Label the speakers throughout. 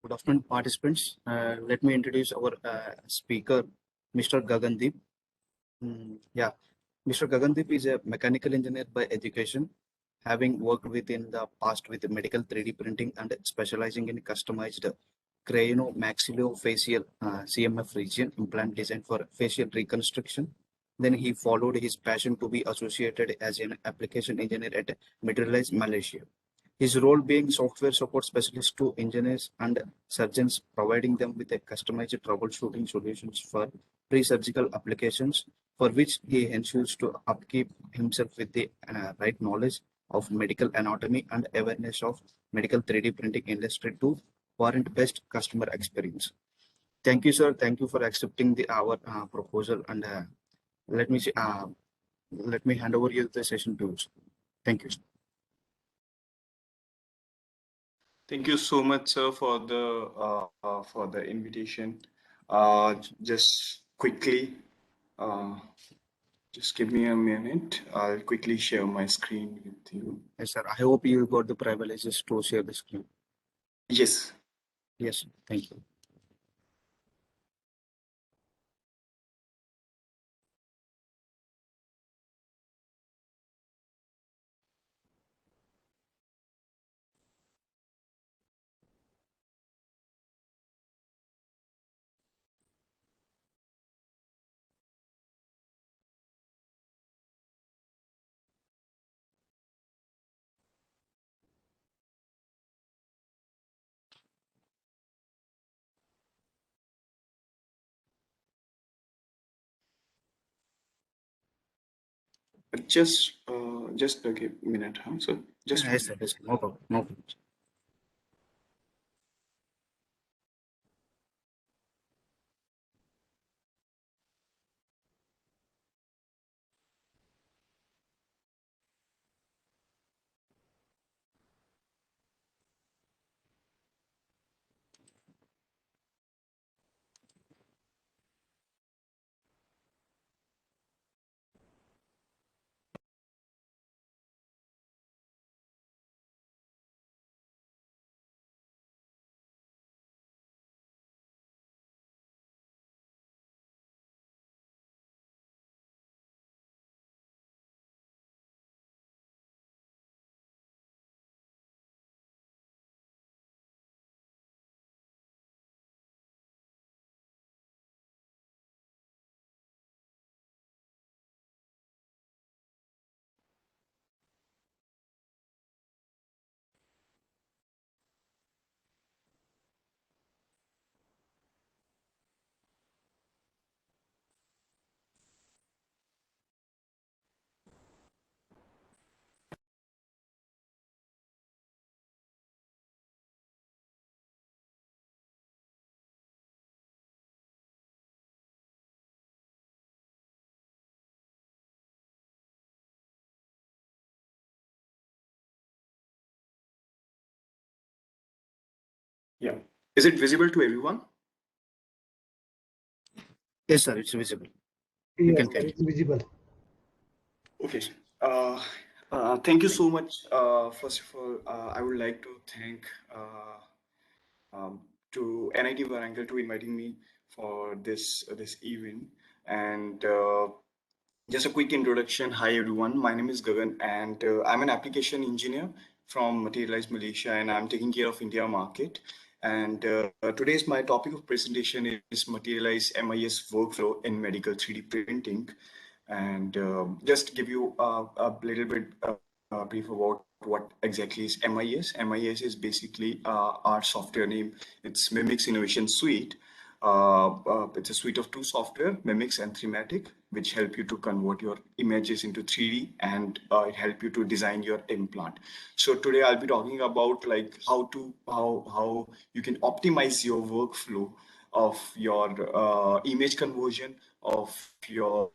Speaker 1: Good afternoon, participants. Let me introduce our speaker, Mr. Gagandeep. Mr. Gagandeep is a mechanical engineer by education, having worked within the past with medical 3D printing and specializing in customized craniomaxillofacial CMF region implant design for facial reconstruction. Then he followed his passion to be associated as an application engineer at Materialize Malaysia. His role being software support specialist to engineers and surgeons, providing them with a customized troubleshooting solutions for pre-surgical applications, for which he ensures to upkeep himself with the right knowledge of medical anatomy and awareness of medical 3D printing industry to warrant best customer experience. Thank you, sir. Thank you for accepting our proposal. And let me see, let me hand over you the session to you. Thank you.
Speaker 2: Thank you so much, sir, for the invitation. Just quickly, just give me a minute. I'll quickly share my screen with you.
Speaker 1: Yes, sir. I hope you got the privileges to share the screen.
Speaker 2: Yes.
Speaker 1: Yes, thank you.
Speaker 2: Just a minute, huh? So just
Speaker 1: Yes, sir. Yes, no problem. No problem.
Speaker 2: yeah. Is it visible to everyone?
Speaker 1: Yes, sir. It's visible. You
Speaker 3: Yes,
Speaker 1: can carry.
Speaker 3: it's visible.
Speaker 2: Okay. Thank you so much. First of all, I would like to thank to NIT Varangal to inviting me for this event. And just a quick introduction. Hi everyone. My name is Gagan, and I'm an application engineer from Materialize Malaysia, and I'm taking care of India market. And today's my topic of presentation is Materialize MIS workflow in medical 3D printing. And just give you a little bit brief about what exactly is MIS. MIS is basically our software name. It's Mimix Innovation Suite. It's a suite of two software, Mimix and Thematic, which help you to convert your images into 3D, and it help you to design your implant. So today I'll be talking about like how you can optimize your workflow of your image conversion, of your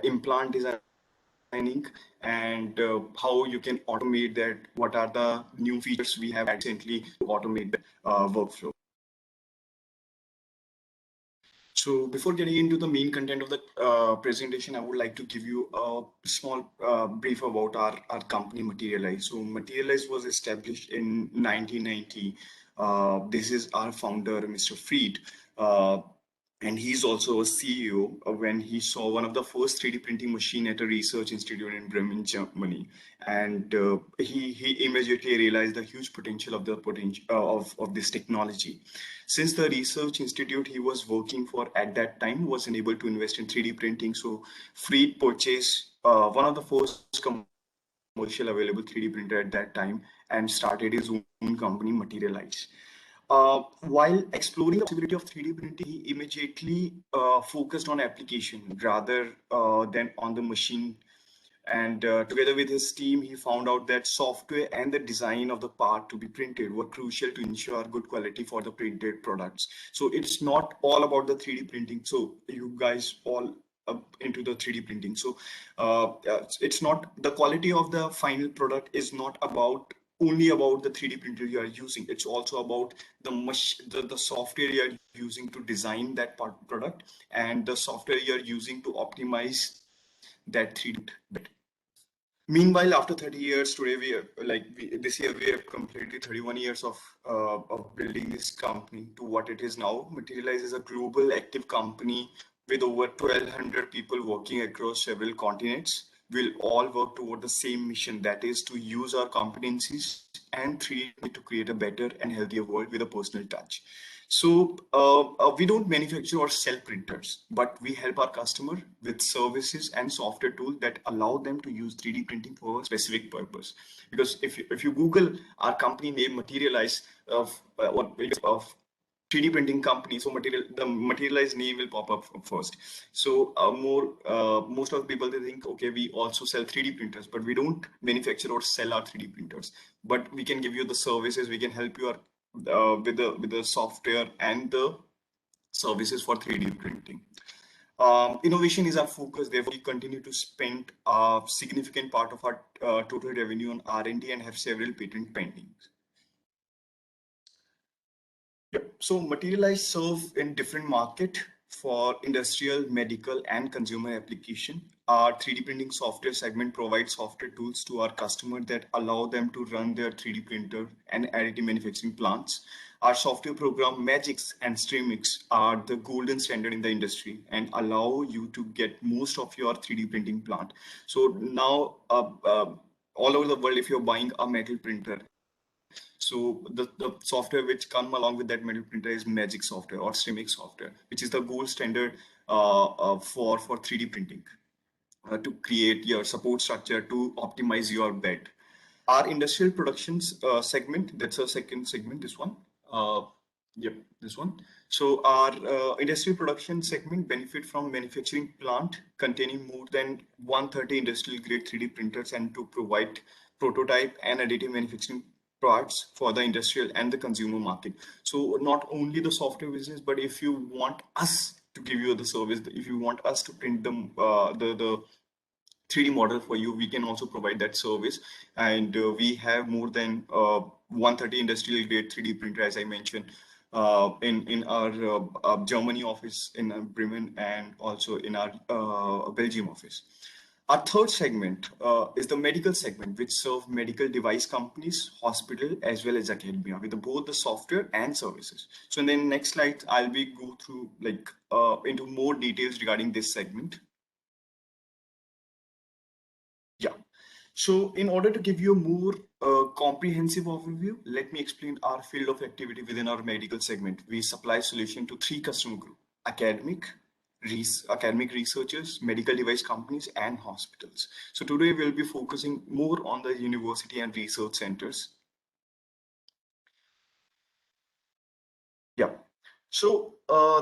Speaker 2: implant designing, and how you can automate that. What are the new features we have recently to automate the workflow? So before getting into the main content of the presentation, I would like to give you a small brief about our company Materialize. So Materialize was established in 1990. This is our founder, Mr. Fried. And he's also a CEO when he saw one of the first 3D printing machine at a research institute in Bremen, Germany, and he immediately realized the huge potential of the potential of this technology. Since the research institute he was working for at that time was unable to invest in 3D printing, so Fried purchased one of the first commercial available 3D printer at that time and started his own company, Materialize. While exploring the possibility of 3D printing, he immediately focused on application rather than on the machine. And together with his team, he found out that software and the design of the part to be printed were crucial to ensure good quality for the printed products. So it's not all about the 3D printing. So you guys all into the 3D printing. So it's not the quality of the final product is not about only about the 3D printer you are using. It's also about the software you are using to design that product and the software you are using to optimize that 3D bit. Meanwhile, after 30 years, today this year we have completed 31 years of building this company to what it is now. Materialize is a global active company with over 1,200 people working across several continents. We'll all work toward the same mission, that is to use our competencies and 3D to create a better and healthier world with a personal touch. So we don't manufacture or sell printers, but we help our customer with services and software tools that allow them to use 3D printing for a specific purpose. Because if you Google our company name Materialize of 3D printing company, so the Materialize name will pop up first. So most of the people, they think, okay, we also sell 3D printers, but we don't manufacture or sell our 3D printers. But we can give you the services, we can help you with the software and the services for 3D printing. Innovation is our focus. Therefore, we continue to spend a significant part of our total revenue on R&D and have several patent pending. Yep. So Materialize serve in different market for industrial, medical, and consumer application. Our 3D printing software segment provides software tools to our customer that allow them to run their 3D printer and additive manufacturing plants. Our software program Magix and Streamix are the golden standard in the industry and allow you to get most of your 3D printing plant. So now all over the world, if you're buying a metal printer, so the software which come along with that metal printer is Magix software or Streamix software, which is the gold standard for 3D printing to create your support structure to optimize your bed. Our industrial productions segment, that's a second segment, this one. Yep, this one. So our industrial production segment benefit from manufacturing plant containing more than 130 industrial grade 3D printers and to provide prototype and additive manufacturing parts for the industrial and the consumer market. So not only the software business, but if you want us to give you the service, if you want us to print them, the 3D model for you, we can also provide that service. And we have more than 130 industrial grade 3D printer, as I mentioned, in our Germany office in Bremen and also in our Belgium office. Our third segment is the medical segment, which serve medical device companies, hospital, as well as academia with both the software and services. So in the next slide, I'll be go through into more details regarding this segment. Yeah. So in order to give you a more comprehensive overview, let me explain our field of activity within our medical segment. We supply solution to three customer groups: academic researchers, medical device companies, and hospitals. So today we'll be focusing more on the university and research centers. Yeah. So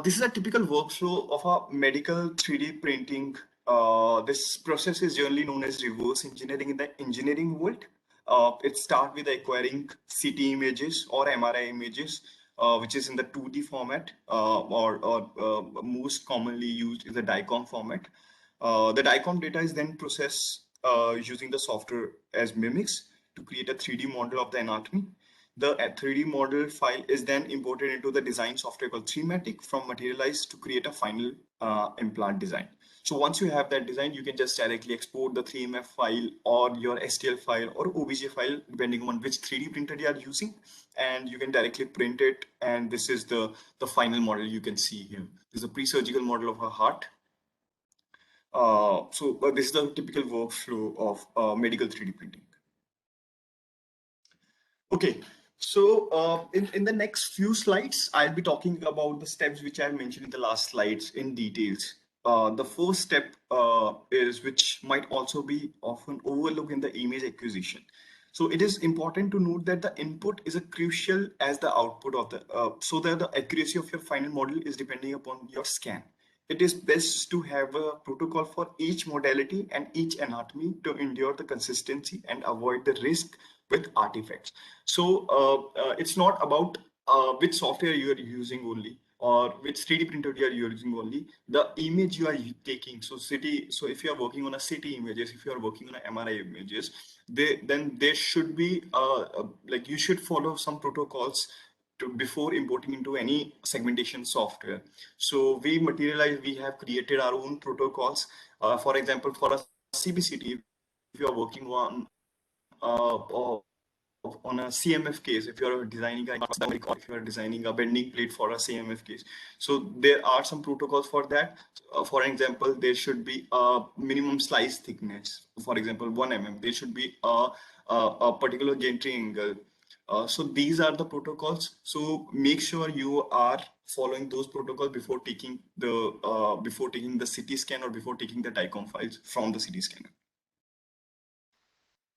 Speaker 2: this is a typical workflow of a medical 3D printing. This process is generally known as reverse engineering in the engineering world. It starts with acquiring CT images or MRI images, which is in the 2D format, or most commonly used is the DICOM format. The DICOM data is then processed using the software as Mimics to create a 3D model of the anatomy. the 3D model file is then imported into the design software called 3matic from Materialize to create a final implant design. So once you have that design, you can just directly export the 3MF file or your STL file or OBJ file, depending on which 3D printer you are using, and you can directly print it. And this is the final model you can see here. This is a pre-surgical model of a heart. This is the typical workflow of medical 3D printing. Okay, so in the next few slides, I'll be talking about the steps which I mentioned in the last slides in details. The first step is, which might also be often overlooked in the image acquisition. So it is important to note that the input is a crucial as the output of the, so that the accuracy of your final model is depending upon your scan. It is best to have a protocol for each modality and each anatomy to ensure the consistency and avoid the risk with artifacts. So it's not about which software you are using only, or which 3D printer you are using only, the image you are taking. So if you are working on a CT images, if you are working on a MRI images, then there should be like you should follow some protocols before importing into any segmentation software. So we have created our own protocols. For example, for a CBCT, if you are working on a CMF case, if you're designing if you're designing a bending plate for a CMF case, so there are some protocols for that. For example, there should be a minimum slice thickness. For example, 1 mm. There should be a particular gantry angle. So these are the protocols. So make sure you are following those protocols before taking the CT scan or before taking the DICOM files from the CT scanner.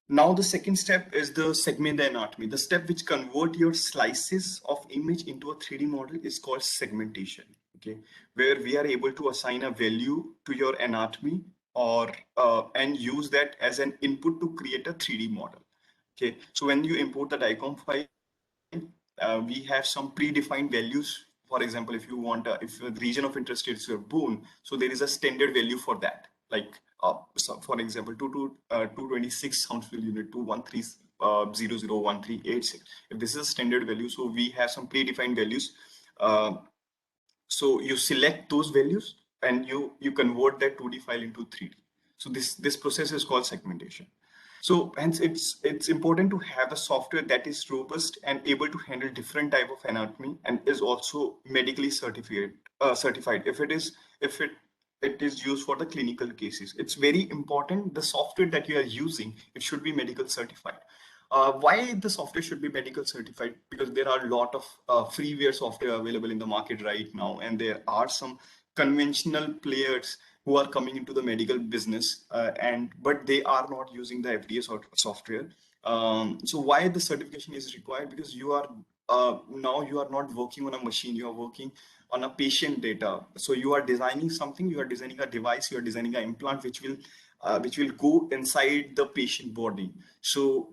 Speaker 2: Now the second step is the segment the anatomy. The step which convert your slices of image into a 3D model is called segmentation. Okay, where we are able to assign a value to your anatomy or and use that as an input to create a 3D model. Okay, so when you import the DICOM file, we have some predefined values. For example, if you want, if the region of interest is your bone, so there is a standard value for that. Like, so for example, 226 Hounsfield unit 213001386. If this is a standard value, so we have some predefined values. So you select those values and you convert that 2D file into 3D. So this process is called segmentation. So hence it's important to have a software that is robust and able to handle different type of anatomy and is also medically certified. If it is used for the clinical cases. It's very important the software that you are using, it should be medical certified. Why the software should be medical certified? Because there are a lot of freeware software available in the market right now, and there are some conventional players who are coming into the medical business, but they are not using the FDA software. So why the certification is required? Because you are now you are not working on a machine, you are working on a patient data. So you are designing something, you are designing a device, you are designing an implant which will go inside the patient body. So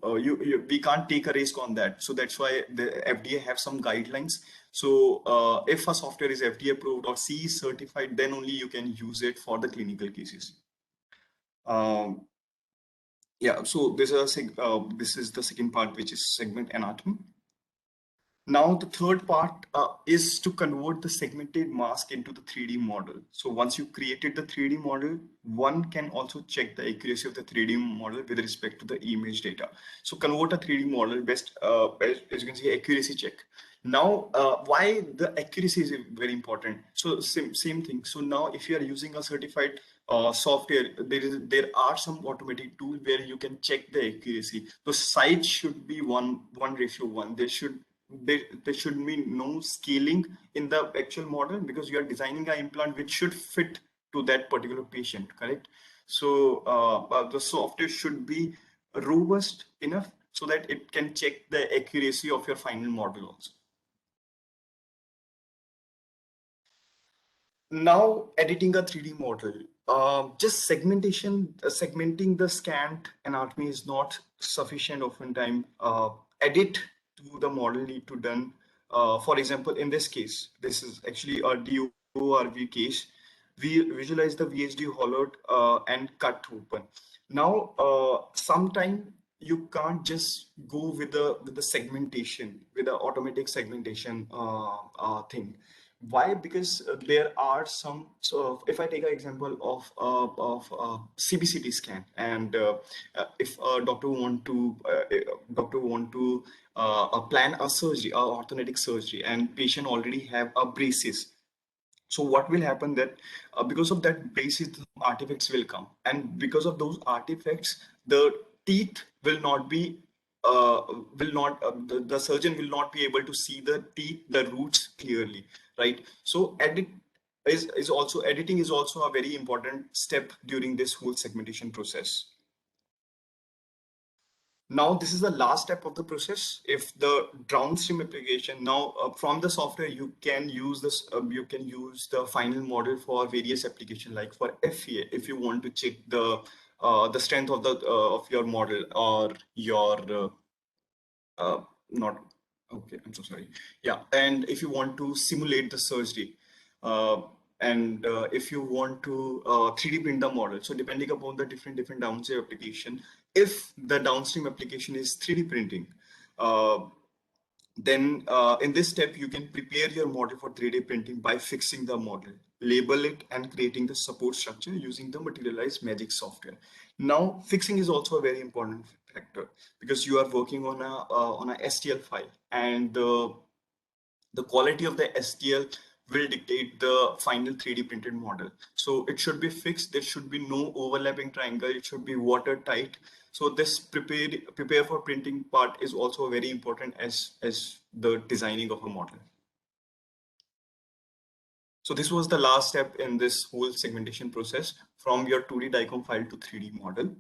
Speaker 2: we can't take a risk on that. So that's why the FDA have some guidelines. So if a software is FDA approved or CE certified, then only you can use it for the clinical cases. Yeah, so this is the second part, which is segment anatomy. Now the third part is to convert the segmented mask into the 3D model. So once you created the 3D model, one can also check the accuracy of the 3D model with respect to the image data. So convert a 3D model best, as you can see, accuracy check. Now, why the accuracy is very important? So same thing. So now if you are using a certified software, there are some automatic tools where you can check the accuracy. The size should be 1:1. There should be no scaling in the actual model, because you are designing an implant which should fit to that particular patient, correct? So the software should be robust enough so that it can check the accuracy of your final model also. Now editing a 3D model, just segmenting the scanned anatomy is not sufficient oftentimes. Edit to the model need to done. For example, in this case, this is actually a DORV case. We visualize the VHD hollowed and cut open. Now, sometime you can't just go with the segmentation, with the automatic segmentation thing. Why? Because there are some. So if I take an example of CBCT scan, and if a doctor want to plan a surgery, a orthodontic surgery, and patient already have a braces. So what will happen that because of that basis, artifacts will come, and because of those artifacts, the teeth will not be will not the surgeon will not be able to see the teeth, the roots clearly, right? So is also editing is also a very important step during this whole segmentation process. Now, this is the last step of the process. If the downstream application now from the software, you can use this. You can use the final model for various application, like for FEA, if you want to check the strength of your model, or your not okay. I'm so sorry. Yeah, and if you want to simulate the surgery, uh, and if you want to 3D print the model, so depending upon the different downstream application, if the downstream application is 3D printing, uh, then in this step, you can prepare your model for 3D printing by fixing the model, label it, and creating the support structure using the Materialize Magic software. Now, fixing is also a very important factor, because you are working on a STL file, and the quality of the STL will dictate the final 3D printed model. So it should be fixed. There should be no overlapping triangle. It should be watertight. So this prepare for printing part is also very important as the designing of a model. So this was the last step in this whole segmentation process, from your 2D DICOM file to 3D model.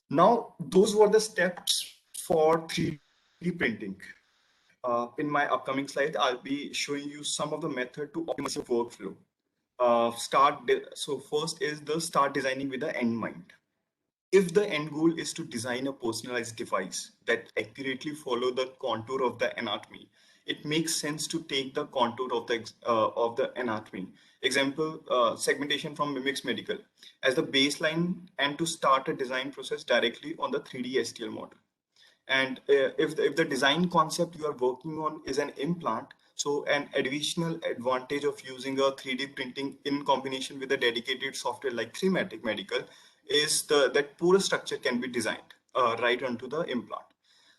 Speaker 2: Now, those were the steps for 3D printing. In my upcoming slide, I'll be showing you some of the method to optimize your workflow. So first is the start designing with the end mind. If the end goal is to design a personalized device that accurately follow the contour of the anatomy, it makes sense to take the contour of the anatomy. Example, segmentation from Mimics Medical as the baseline, and to start a design process directly on the 3D STL model. And if the design concept you are working on is an implant, so an additional advantage of using a 3D printing in combination with a dedicated software like 3Matic Medical is that porous structure can be designed right onto the implant.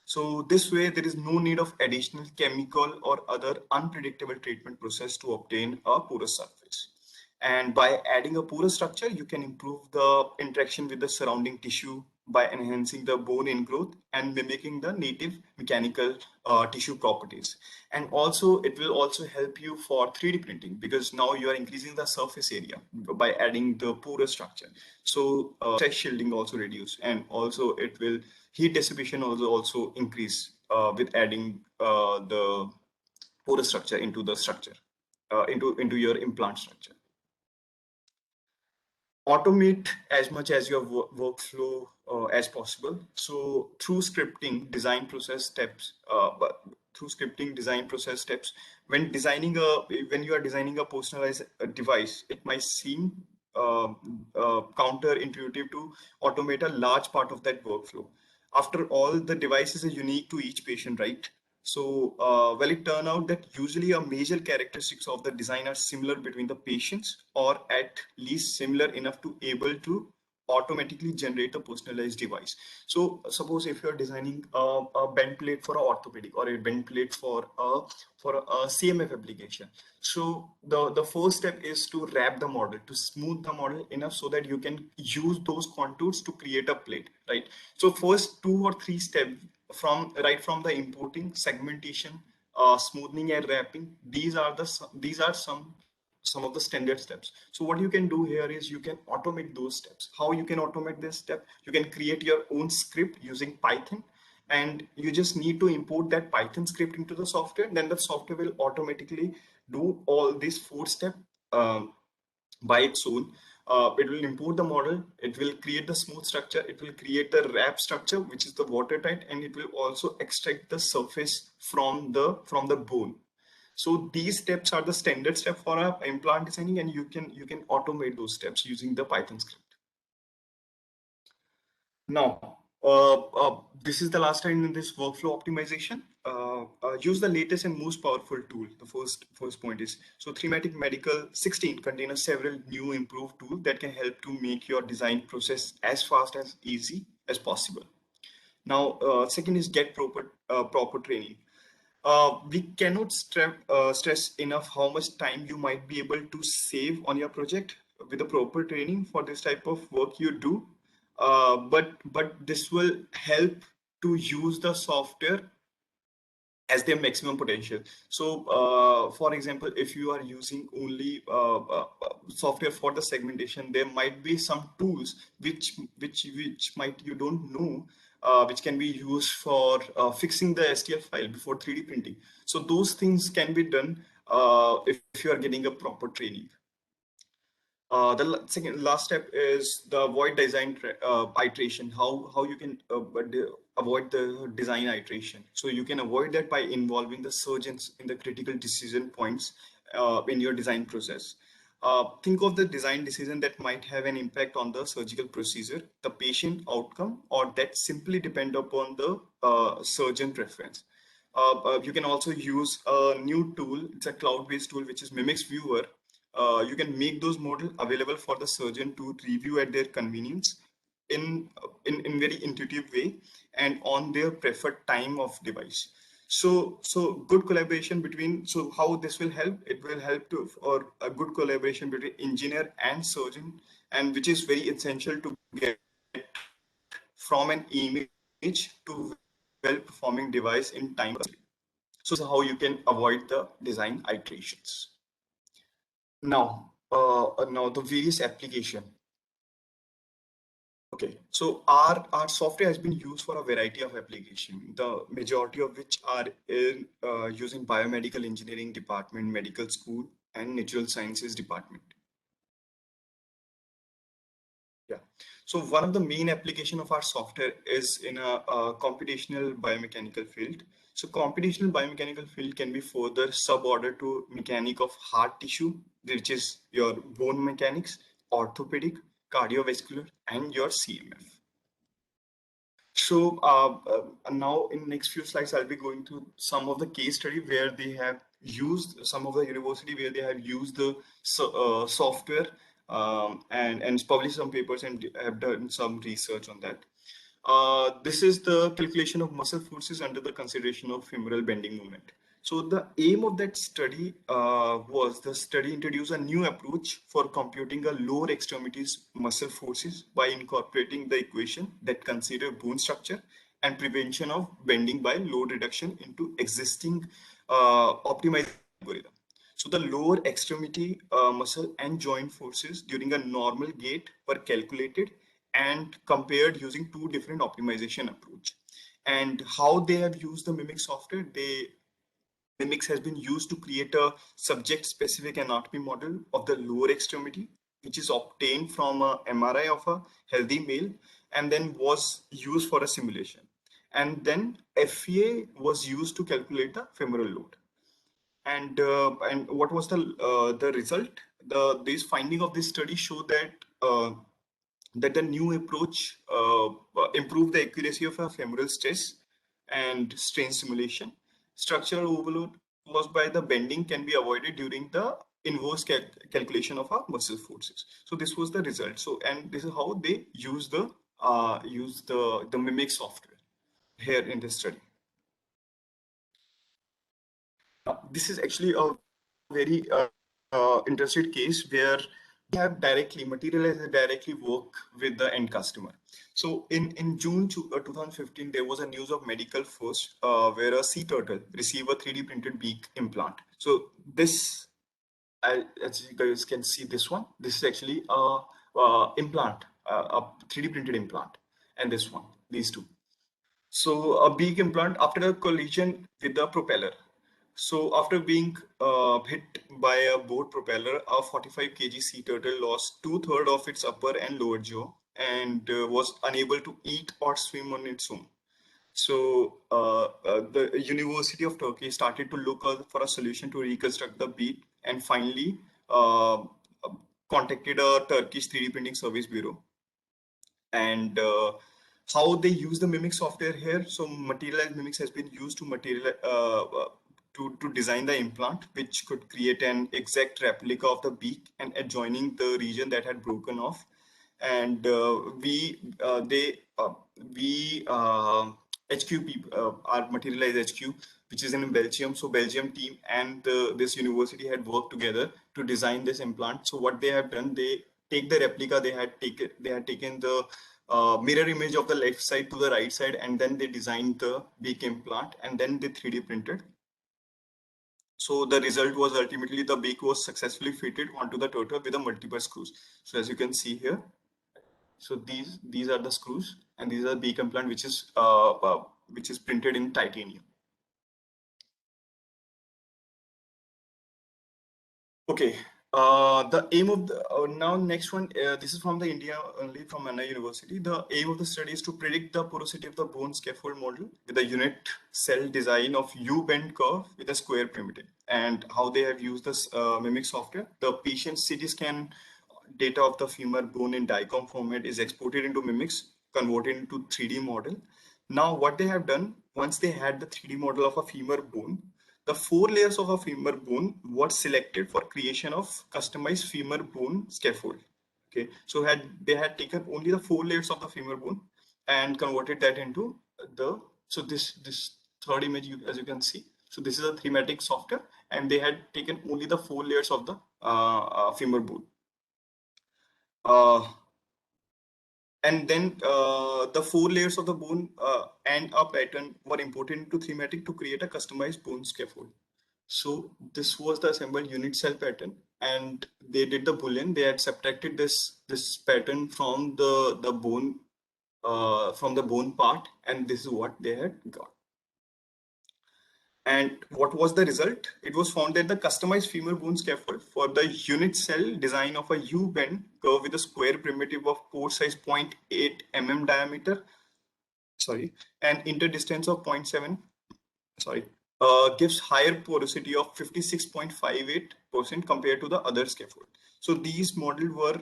Speaker 2: So this way, there is no need of additional chemical or other unpredictable treatment process to obtain a porous surface. And by adding a porous structure, you can improve the interaction with the surrounding tissue by enhancing the bone ingrowth and mimicking the native mechanical tissue properties. And also, it will also help you for 3D printing, because now you are increasing the surface area by adding the porous structure. So stress shielding also reduce, and also it will heat dissipation also increase with adding the porous structure into the structure, into your implant structure. Automate as much as your workflow as possible. So through scripting design process steps, when when you are designing a personalized device, it might seem counterintuitive to automate a large part of that workflow. After all, the devices are unique to each patient, right? So, well, it turned out that usually a major characteristics of the design are similar between the patients, or at least similar enough to able to automatically generate a personalized device. So, suppose if you're designing a bend plate for an orthopedic, or a bend plate for a CMF application. So the first step is to wrap the model, to smooth the model enough so that you can use those contours to create a plate, right? So first 2 or 3 steps, from the importing, segmentation, smoothing, and wrapping. These are some of the standard steps. So what you can do here is you can automate those steps. How you can automate this step? You can create your own script using Python, and you just need to import that Python script into the software. Then the software will automatically do all these 4 steps by its own. It will import the model, it will create the smooth structure, it will create the wrap structure, which is the watertight, and it will also extract the surface from the bone. So these steps are the standard step for a implant designing, and you can automate those steps using the Python script. Now, this is the last time in this workflow optimization. Use the latest and most powerful tool. The first point is, so Thematic Medical 16 contains several new improved tools that can help to make your design process as fast as easy as possible. Now, second is get proper training. We cannot stress enough how much time you might be able to save on your project with the proper training for this type of work you do. But this will help to use the software as their maximum potential. So, for example, if you are using only software for the segmentation, there might be some tools which might you don't know, which can be used for fixing the STL file before 3D printing. So those things can be done if you are getting a proper training. The second last step is the avoid design iteration. How you can avoid the design iteration. So you can avoid that by involving the surgeons in the critical decision points in your design process. Think of the design decision that might have an impact on the surgical procedure, the patient outcome, or that simply depend upon the surgeon preference. You can also use a new tool. It's a cloud-based tool, which is Mimics Viewer. You can make those models available for the surgeon to review at their convenience in very intuitive way and on their preferred time of device. So good collaboration between, so how this will help, it will help to, or a good collaboration between engineer and surgeon, and which is very essential to get from an image to well-performing device in time. So this is how you can avoid the design iterations. Now the various application. Okay, so our software has been used for a variety of application, the majority of which are in using biomedical engineering department, medical school, and natural sciences department. Yeah. So one of the main application of our software is in a computational biomechanical field. So computational biomechanical field can be further subordered to mechanic of heart tissue, which is your bone mechanics, orthopedic, cardiovascular, and your CMF. So now in next few slides, I'll be going through some of the case study where they have used some of the university where they have used the software and published some papers and have done some research on that. This is the calculation of muscle forces under the consideration of femoral bending moment. So the aim of that study was the study introduced a new approach for computing a lower extremities muscle forces by incorporating the equation that consider bone structure and prevention of bending by load reduction into existing optimized algorithm. So the lower extremity muscle and joint forces during a normal gait were calculated and compared using two different optimization approach. And how they have used the Mimic software, Mimics has been used to create a subject-specific anatomy model of the lower extremity, which is obtained from a MRI of a healthy male and then was used for a simulation. And then FEA was used to calculate the femoral load. And what was the result? This finding of this study show that that the new approach improved the accuracy of a femoral stress and strain simulation. Structural overload caused by the bending can be avoided during the inverse calculation of our muscle forces. So this was the result. So, and this is how they use the Mimic software here in this study. This is actually a very interesting case where we have directly materialize directly work with the end customer. So in June 2015, there was a news of Medical First where a sea turtle received a 3D printed beak implant. So this, as you guys can see, this one, this is actually a implant, a 3D printed implant, and this one, these two. So a beak implant after a collision with the propeller. So after being hit by a boat propeller, a 45 kg sea turtle lost 2/3 of its upper and lower jaw and was unable to eat or swim on its own. So the University of Turkey started to look for a solution to reconstruct the beak and finally contacted a Turkish 3D printing service bureau. And How they use the Mimic software here. So Materialize Mimics has been used to to design the implant, which could create an exact replica of the beak and adjoining the region that had broken off. And we HQ people, our Materialize HQ, which is in Belgium. So Belgium team and this university had worked together to design this implant. So what they have done, they take the replica, they had taken the mirror image of the left side to the right side, and then they designed the beak implant, and then they 3D printed. So the result was ultimately the beak was successfully fitted onto the turtle with a multiple screws. So as you can see here, so these are the screws, and these are the beak implant, which is printed in titanium. Okay. The aim of the now next one, this is from the India only, from Anna University. The aim of the study is to predict the porosity of the bone scaffold model with a unit cell design of U-bend curve with a square primitive. And how they have used this Mimic software. The patient CT scan data of the femur bone in DICOM format is exported into Mimics, converted into 3D model. Now what they have done, once they had the 3D model of a femur bone, the 4 layers of a femur bone were selected for creation of customized femur bone scaffold. Okay, so they had taken only the 4 layers of the femur bone and converted that into the, so this third image, as you can see, so this is a thematic software, and they had taken only the 4 layers of the femur bone. And then the 4 layers of the bone and a pattern were imported into thematic to create a customized bone scaffold. So this was the assembled unit cell pattern, and they did the Boolean. They had subtracted this pattern from the bone from the bone part, and this is what they had got. And what was the result? It was found that the customized femur bone scaffold for the unit cell design of a U-bend curve with a square primitive of pore size 0.8 mm diameter, sorry, and interdistance of 0.7, sorry, gives higher porosity of 56.58% compared to the other scaffold. So these models were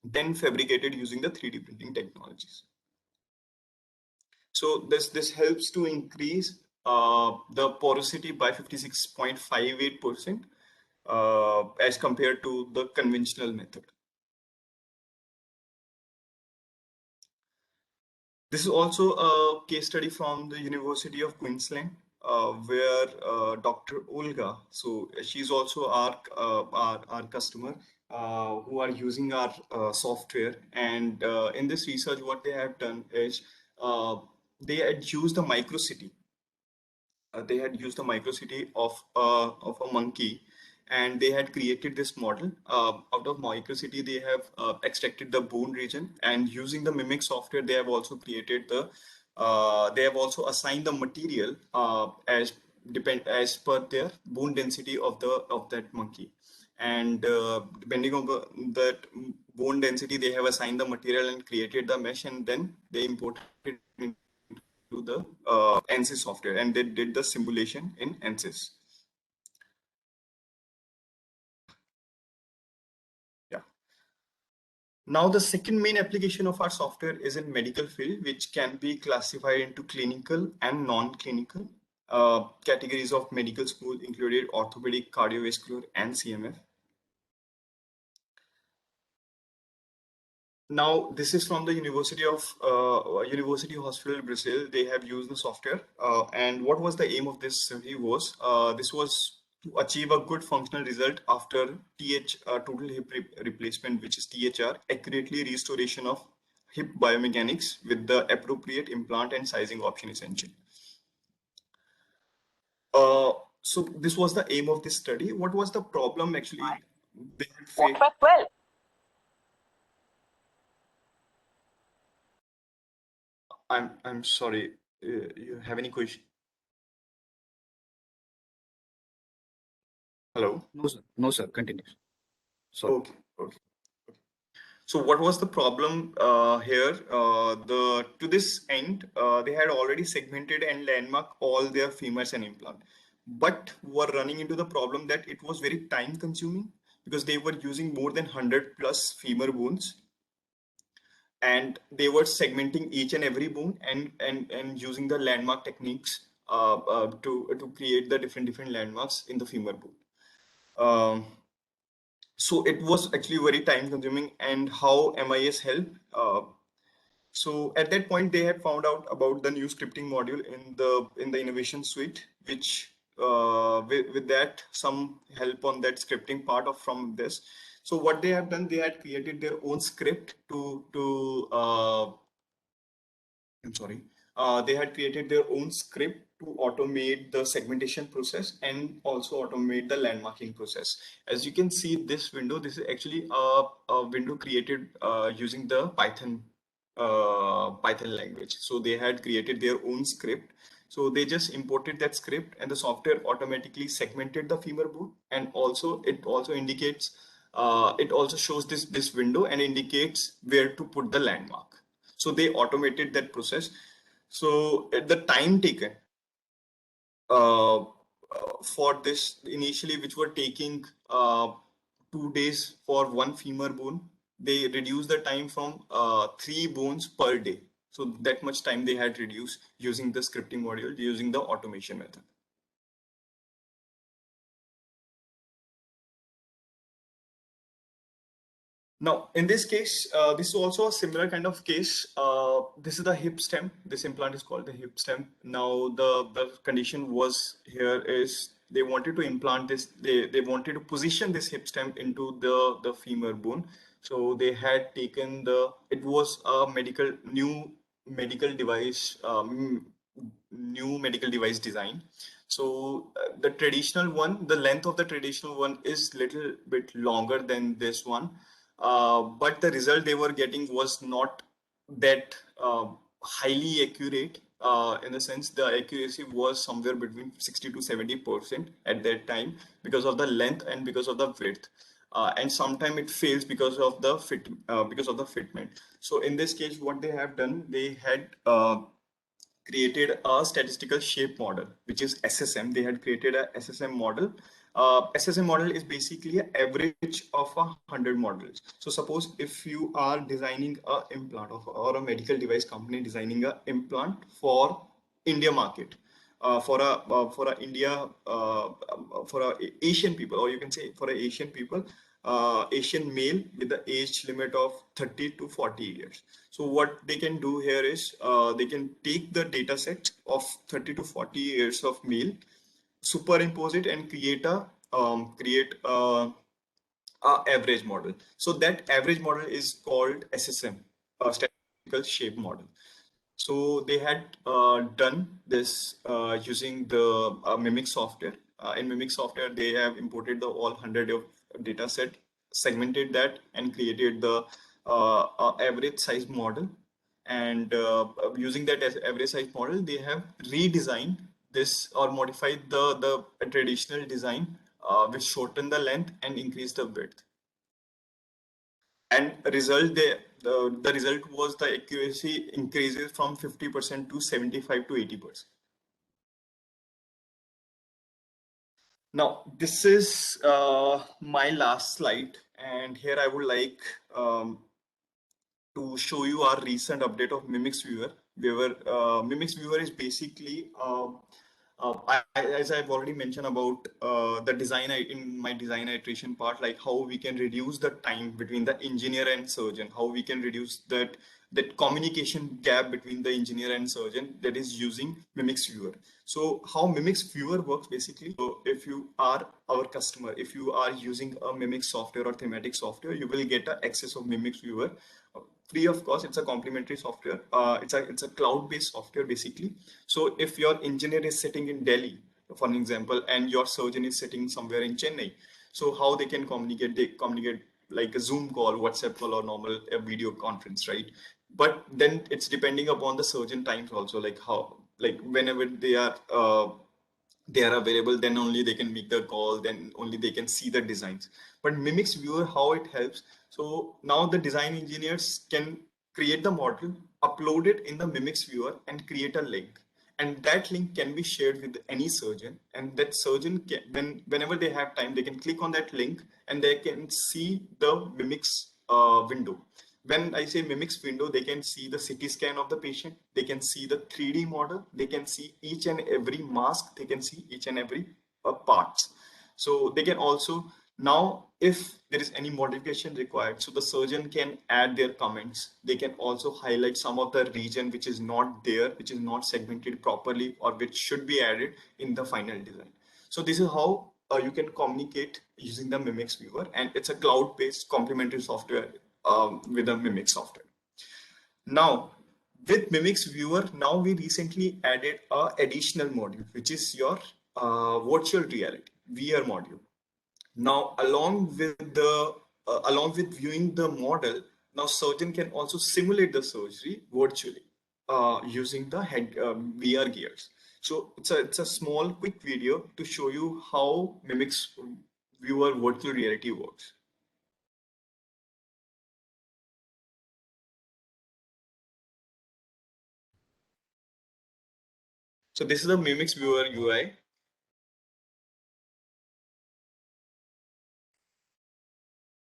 Speaker 2: then fabricated using the 3D printing technologies. So this helps to increase the porosity by 56.58% as compared to the conventional method. This is also a case study from the University of Queensland, where Dr. Olga, so she's also our customer, who are using our software. And in this research, what they have done is they had used the microcity. They had used the microcity of a monkey, and they had created this model. Out of microcity, they have extracted the bone region, and using the Mimic software, they have also created the they have also assigned the material as per their bone density of that monkey. And depending on that bone density, they have assigned the material and created the mesh, and then they imported it to the ANSYS software, and they did the simulation in ANSYS. Yeah. Now the second main application of our software is in medical field, which can be classified into clinical and non-clinical. Categories of medical school included orthopedic, cardiovascular, and CMF. Now, this is from the University Hospital Brazil. They have used the software, and what was the aim of this study was this was to achieve a good functional result after total hip replacement, which is THR, accurately restoration of hip biomechanics with the appropriate implant and sizing option essential. So this was the aim of this study. What was the problem actually? They had faced.
Speaker 3: Well.
Speaker 2: I'm sorry. You have any question? Hello?
Speaker 1: No, sir. No, sir. Continue. Sorry.
Speaker 2: Okay. So what was the problem here? To this end, they had already segmented and landmark all their femurs and implant, but were running into the problem that it was very time consuming because they were using more than 100 plus femur bones. and they were segmenting each and every bone and using the landmark techniques to create the different landmarks in the femur bone. Um, so it was actually very time consuming. And how MIS helped? So at that point, they had found out about the new scripting module in the innovation suite, which with that some help on that scripting part of from this. So what they have done, they had created their own script to I'm sorry. They had created their own script to automate the segmentation process and also automate the landmarking process. As you can see this window, this is actually a window created using the Python language. So they had created their own script. So they just imported that script and the software automatically segmented the femur bone, and also it also indicates it also shows this window and indicates where to put the landmark. So they automated that process. So at the time taken for this initially, which were taking 2 days for one femur bone, they reduced the time from 3 bones per day. So that much time they had reduced using the scripting module, using the automation method. Now, in this case, this is also a similar kind of case. This is the hip stem. This implant is called the hip stem. Now, the condition was here is they wanted to implant this, they wanted to position this hip stem into the femur bone. So they had taken it was a medical device, new medical device design. So the traditional one, the length of the traditional one is little bit longer than this one, but the result they were getting was not that highly accurate. In the sense, the accuracy was somewhere between 60 to 70% at that time because of the length and because of the width. And sometimes it fails because of the fitment. So in this case, what they have done, they had created a statistical shape model, which is SSM. They had created a SSM model. SSM model is basically an average of 100 models. So suppose if you are designing a implant or a medical device company designing a implant for India market, for a India for a Asian people, or you can say for a Asian people, Asian male with the age limit of 30 to 40 years. So what they can do here is they can take the data set of 30 to 40 years of male, superimpose it, and create a average model. So that average model is called SSM, statistical shape model. So they had done this using the Mimic software. In Mimic software, they have imported the all 100 of data set, segmented that, and created the average size model. And using that as average size model, they have redesigned this or modified the traditional design, which shorten the length and increase the width. And the result was the accuracy increases from 50% to 75 to 80%. Now, this is my last slide, and here I would like to show you our recent update of Mimics Viewer. Mimics Viewer is basically as I've already mentioned about the design in my design iteration part, like how we can reduce the time between the engineer and surgeon, how we can reduce that communication gap between the engineer and surgeon, that is using Mimics Viewer. So how Mimics Viewer works basically, so if you are our customer, if you are using a Mimics software or thematic software, you will get access of Mimics Viewer free of cost. It's a complimentary software. It's a cloud-based software basically. So if your engineer is sitting in Delhi, for an example, and your surgeon is sitting somewhere in Chennai, so how they can communicate? They communicate like a Zoom call, WhatsApp call, or normal video conference, right? But then it's depending upon the surgeon times also, like how, like whenever they are available, then only they can make the call, then only they can see the designs. But Mimics Viewer, how it helps, so now the design engineers can create the model, upload it in the Mimics Viewer, and create a link, and that link can be shared with any surgeon, and that surgeon can, whenever they have time, they can click on that link and they can see the Mimics window. when I say mimics window, they can see the CT scan of the patient, they can see the 3D model, they can see each and every mask, they can see each and every parts. So they can also, now if there is any modification required, so the surgeon can add their comments. They can also highlight some of the region which is not there, which is not segmented properly, or which should be added in the final design. So this is how you can communicate using the Mimics viewer, and it's a cloud-based complementary software with the Mimics software. Now, with Mimics viewer, now we recently added a additional module, which is your virtual reality VR module. Now, along with viewing the model, now surgeon can also simulate the surgery virtually using the VR gears. So it's a small quick video to show you how Mimics viewer virtual reality works. So this is the Mimics viewer UI.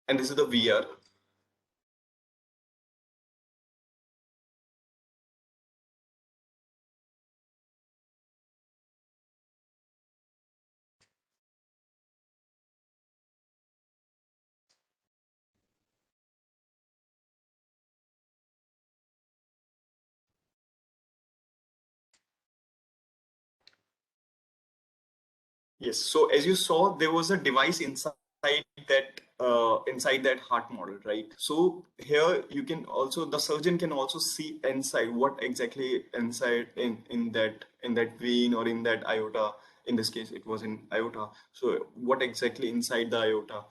Speaker 2: And this is the VR. Yes. So as you saw, there was a device inside that heart model, right? So here you can also, the surgeon can also see inside what exactly inside in that vein or in that aorta. In this case, it was in aorta. So what exactly inside the aorta?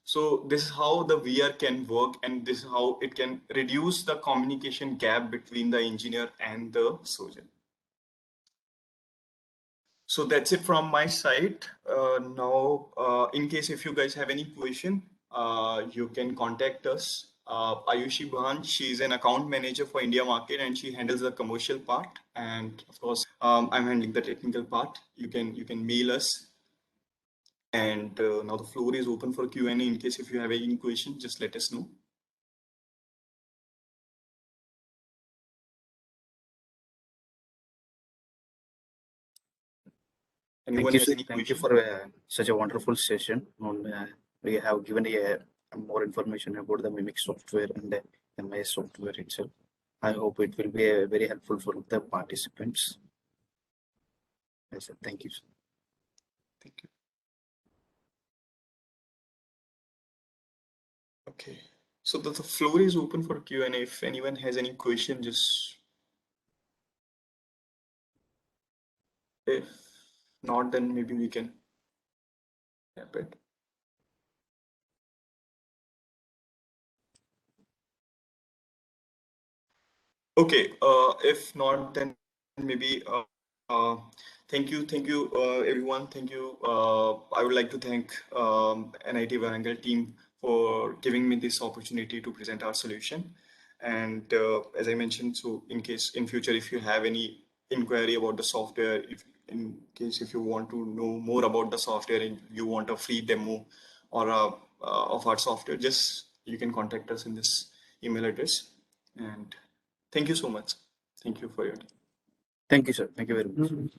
Speaker 2: So this is how the VR can work, and this is how it can reduce the communication gap between the engineer and the surgeon. So that's it from my side. Now, in case if you guys have any question, you can contact us. Ayushi Bhan, she's an account manager for India market, and she handles the commercial part. And of course, I'm handling the technical part. You can mail us. And now the floor is open for Q&A. In case if you have any question, just let us know. Anyone has any
Speaker 1: Thank you
Speaker 2: question?
Speaker 1: for such a wonderful session. We have given more information about the Mimic software and the MIS software itself. I hope it will be very helpful for the participants. Yes, sir. Thank you, sir.
Speaker 2: Thank you. Okay. So the floor is open for Q&A. If anyone has any question, just if not, then maybe we can wrap it. Okay. If not, then maybe thank you, everyone. Thank you. I would like to thank NIT Warangal team for giving me this opportunity to present our solution. And as I mentioned, so in case in future, if you have any inquiry about the software, if you want to know more about the software and you want a free demo or of our software, just you can contact us in this email address. And thank you so much. Thank you for your time.
Speaker 1: Thank you, sir. Thank you very much.